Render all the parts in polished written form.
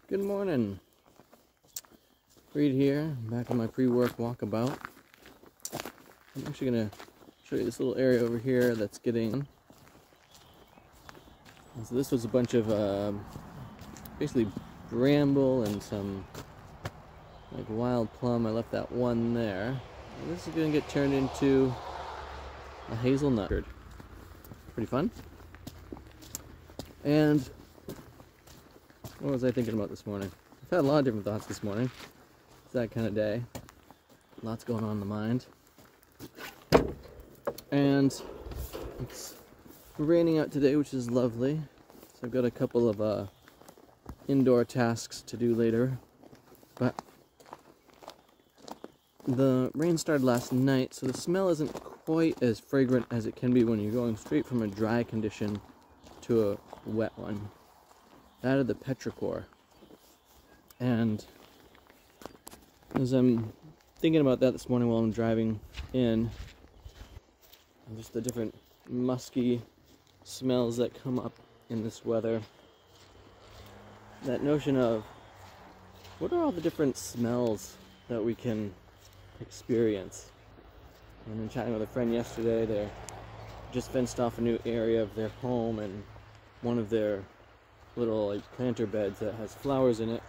Good morning. Reed here, back on my pre-work walkabout. I'm actually going to show you this little area over here that's getting... So this was a bunch of basically bramble and some like wild plum. I left that one there. And this is going to get turned into a hazelnut. Pretty fun. And what was I thinking about this morning? I've had a lot of different thoughts this morning. It's that kind of day. Lots going on in the mind. And it's raining out today, which is lovely. So I've got a couple of indoor tasks to do later. But the rain started last night, so the smell isn't quite as fragrant as it can be when you're going straight from a dry condition to a wet one. That of the petrichor. And as I'm thinking about that this morning while I'm driving in, and just the different musky smells that come up in this weather, that notion of what are all the different smells that we can experience. And in chatting with a friend yesterday, they just fenced off a new area of their home, and one of their little like planter beds that has flowers in it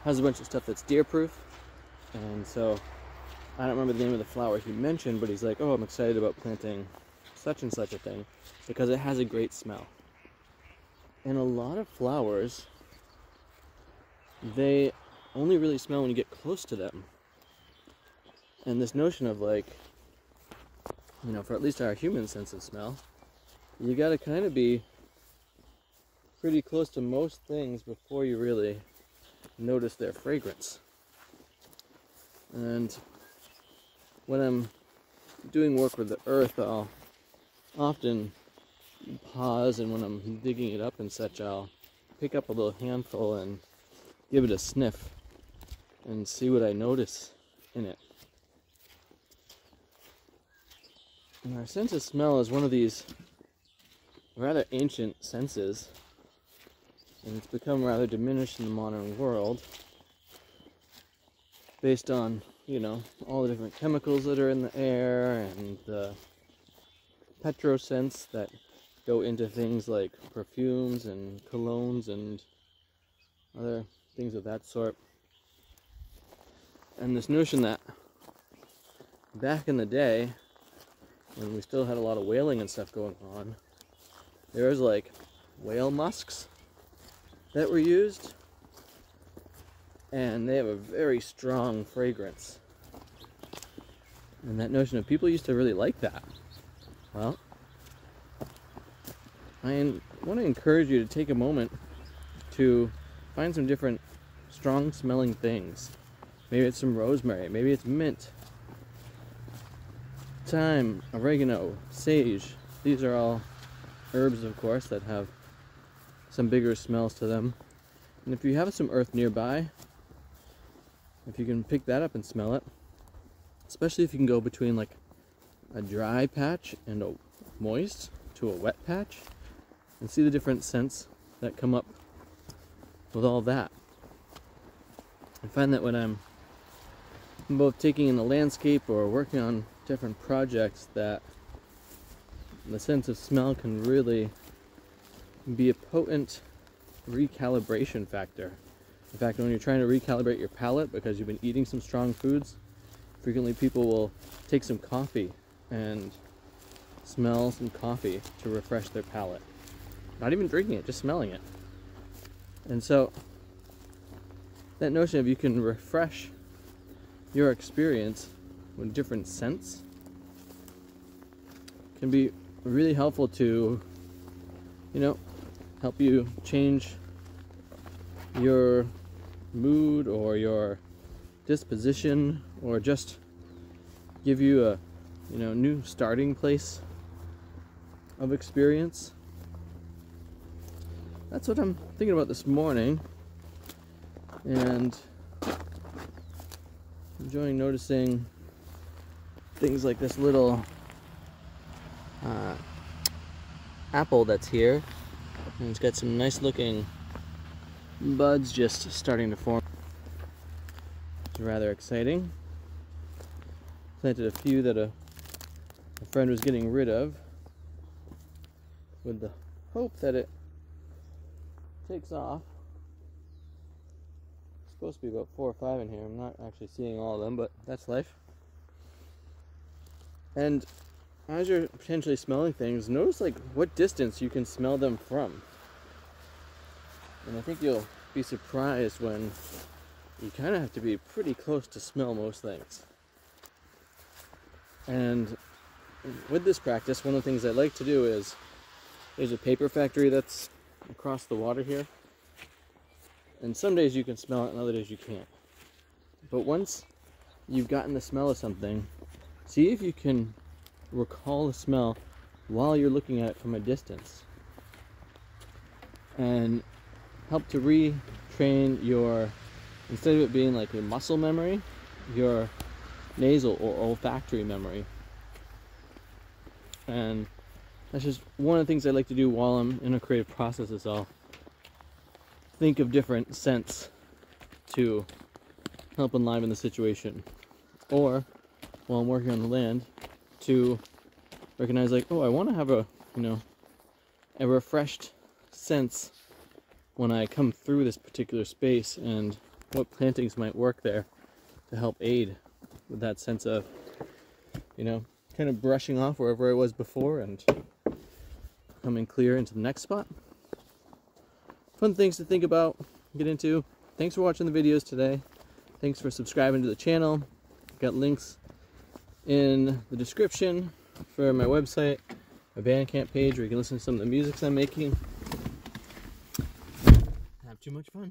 has a bunch of stuff that's deer proof. And so I don't remember the name of the flower he mentioned, but he's like, oh, I'm excited about planting such and such a thing because it has a great smell. And a lot of flowers, they only really smell when you get close to them. And this notion of like, you know, for at least our human sense of smell, you gotta kind of be pretty close to most things before you really notice their fragrance. And when I'm doing work with the earth, I'll often pause, and when I'm digging it up and such, I'll pick up a little handful and give it a sniff and see what I notice in it. And our sense of smell is one of these rather ancient senses, and it's become rather diminished in the modern world based on, you know, all the different chemicals that are in the air and the petroscents that go into things like perfumes and colognes and other things of that sort. And this notion that back in the day, when we still had a lot of whaling and stuff going on, there was like whale musks that were used, and they have a very strong fragrance. And that notion of people used to really like that. Well, I want to encourage you to take a moment to find some different strong smelling things. Maybe it's some rosemary, maybe it's mint, thyme, oregano, sage. These are all herbs, of course, that have some bigger smells to them. And if you have some earth nearby, if you can pick that up and smell it, especially if you can go between like a dry patch and a moist to a wet patch, and see the different scents that come up with all that. I find that when I'm both taking in the landscape or working on different projects, that the sense of smell can really be a potent recalibration factor. In fact, when you're trying to recalibrate your palate because you've been eating some strong foods, frequently people will take some coffee and smell some coffee to refresh their palate. Not even drinking it, just smelling it. And so that notion of you can refresh your experience with different scents can be really helpful to, you know, help you change your mood or your disposition, or just give you a, you know, new starting place of experience. That's what I'm thinking about this morning, and enjoying noticing things like this little apple that's here, and it's got some nice looking buds just starting to form. It's rather exciting. Planted a few that a friend was getting rid of with the hope that it takes off. It's supposed to be about 4 or 5 in here. I'm not actually seeing all of them, but that's life. And as you're potentially smelling things, notice like what distance you can smell them from. And I think you'll be surprised when you kind of have to be pretty close to smell most things. And with this practice, one of the things I like to do is, there's a paper factory that's across the water here. And some days you can smell it and other days you can't. But once you've gotten the smell of something, see if you can recall the smell while you're looking at it from a distance. And help to retrain your, instead of it being like a muscle memory, your nasal or olfactory memory. And that's just one of the things I like to do while I'm in a creative process, is I'll think of different scents to help enliven the situation. Or while I'm working on the land, to recognize like, oh, I want to have a, a refreshed sense when I come through this particular space, and what plantings might work there to help aid with that sense of, kind of brushing off wherever I was before and coming clear into the next spot. Fun things to think about, get into. Thanks for watching the videos today. Thanks for subscribing to the channel. Got links in the description for my website, my Bandcamp page, where you can listen to some of the music I'm making. Have too much fun.